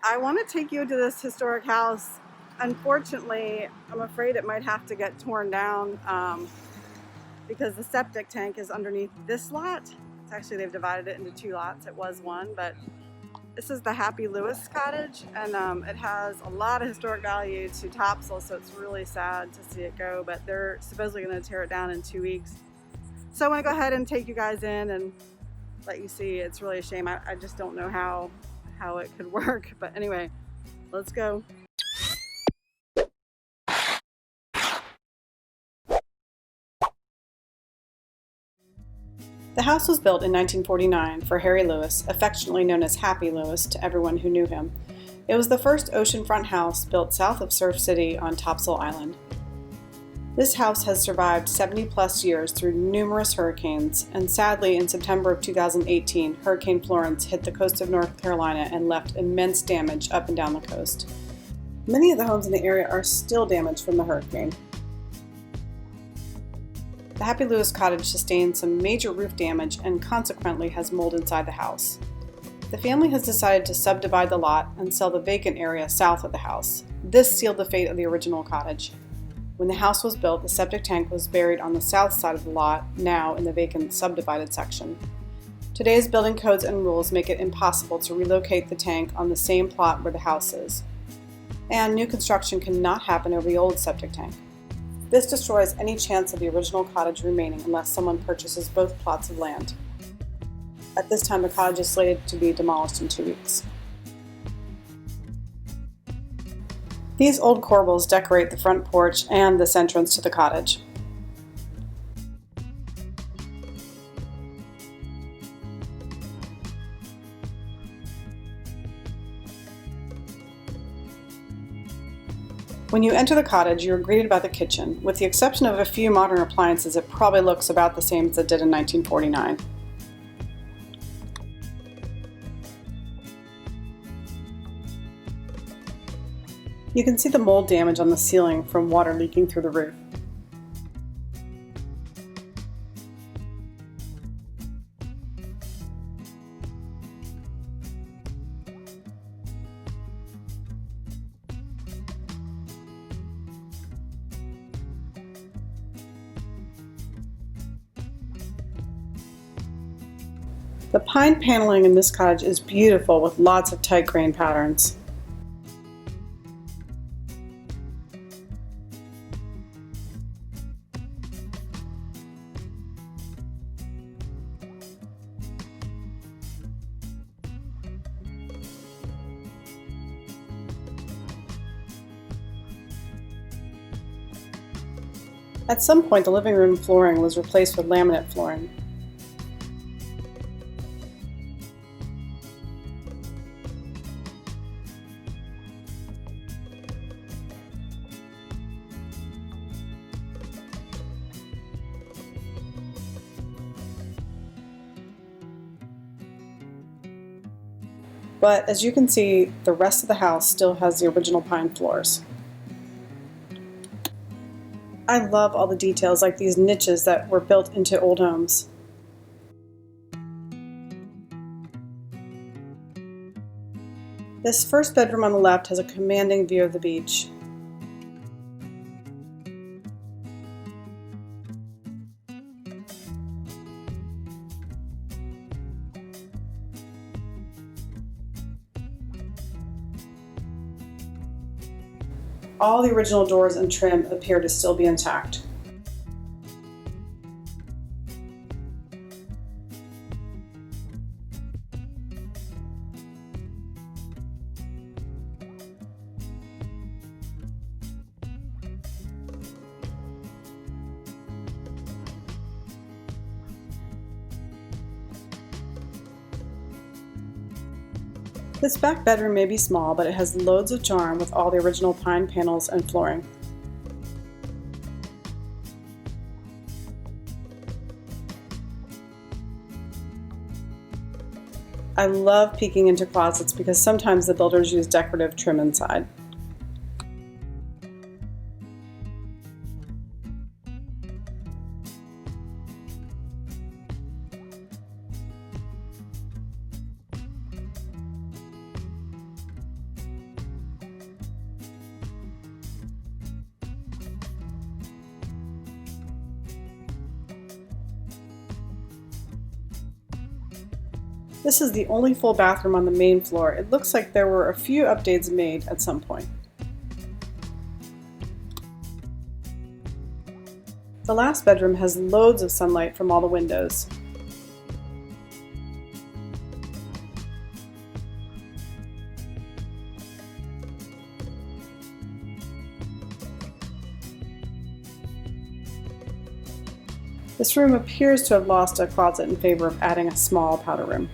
I want to take you to this historic house. Unfortunately, I'm afraid it might have to get torn down because the septic tank is underneath this lot. It's actually, they've divided it into two lots. It was one, but this is the Happy Lewis cottage, and it has a lot of historic value to Topsail, so it's really sad to see it go, but they're supposedly going to tear it down in 2 weeks. So I want to go ahead and take you guys in and let you see. It's really a shame. I just don't know how it could work, but anyway, let's go. The house was built in 1949 for Harry Lewis, affectionately known as Happy Lewis to everyone who knew him. It was the first oceanfront house built south of Surf City on Topsail Island. This house has survived 70 plus years through numerous hurricanes, and sadly in September of 2018, Hurricane Florence hit the coast of North Carolina and left immense damage up and down the coast. Many of the homes in the area are still damaged from the hurricane. The Happy Lewis cottage sustained some major roof damage and consequently has mold inside the house. The family has decided to subdivide the lot and sell the vacant area south of the house. This sealed the fate of the original cottage. When the house was built, the septic tank was buried on the south side of the lot, now in the vacant subdivided section. Today's building codes and rules make it impossible to relocate the tank on the same plot where the house is. And new construction cannot happen over the old septic tank. This destroys any chance of the original cottage remaining unless someone purchases both plots of land. At this time, the cottage is slated to be demolished in 2 weeks. These old corbels decorate the front porch and this entrance to the cottage. When you enter the cottage, you are greeted by the kitchen. With the exception of a few modern appliances, it probably looks about the same as it did in 1949. You can see the mold damage on the ceiling from water leaking through the roof. The pine paneling in this cottage is beautiful with lots of tight grain patterns. At some point, the living room flooring was replaced with laminate flooring. But as you can see, the rest of the house still has the original pine floors. I love all the details like these niches that were built into old homes. This first bedroom on the left has a commanding view of the beach. All the original doors and trim appear to still be intact. This back bedroom may be small, but it has loads of charm with all the original pine panels and flooring. I love peeking into closets because sometimes the builders use decorative trim inside. This is the only full bathroom on the main floor. It looks like there were a few updates made at some point. The last bedroom has loads of sunlight from all the windows. This room appears to have lost a closet in favor of adding a small powder room.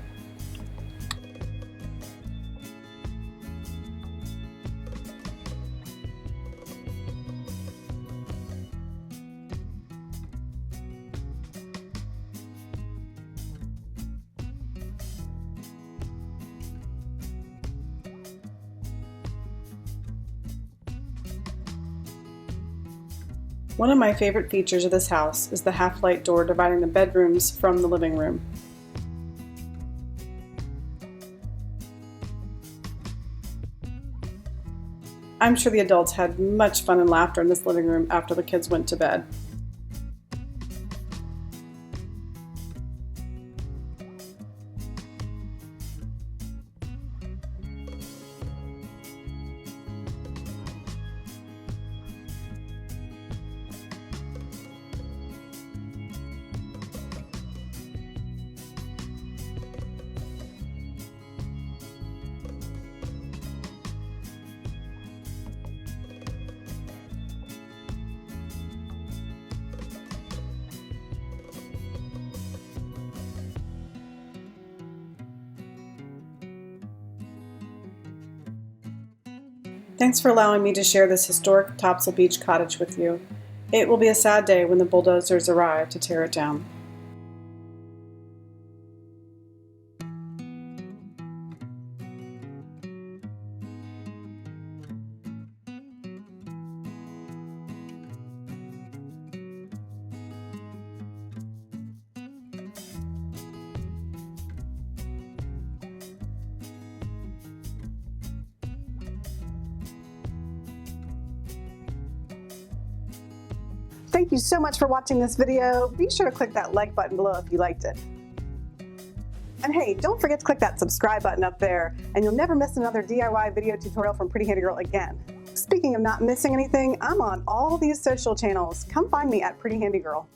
One of my favorite features of this house is the half-light door dividing the bedrooms from the living room. I'm sure the adults had much fun and laughter in this living room after the kids went to bed. Thanks for allowing me to share this historic Topsail Beach cottage with you. It will be a sad day when the bulldozers arrive to tear it down. Thank you so much for watching this video. Be sure to click that like button below if you liked it. And hey, don't forget to click that subscribe button up there, and you'll never miss another DIY video tutorial from Pretty Handy Girl again. Speaking of not missing anything, I'm on all these social channels. Come find me at Pretty Handy Girl.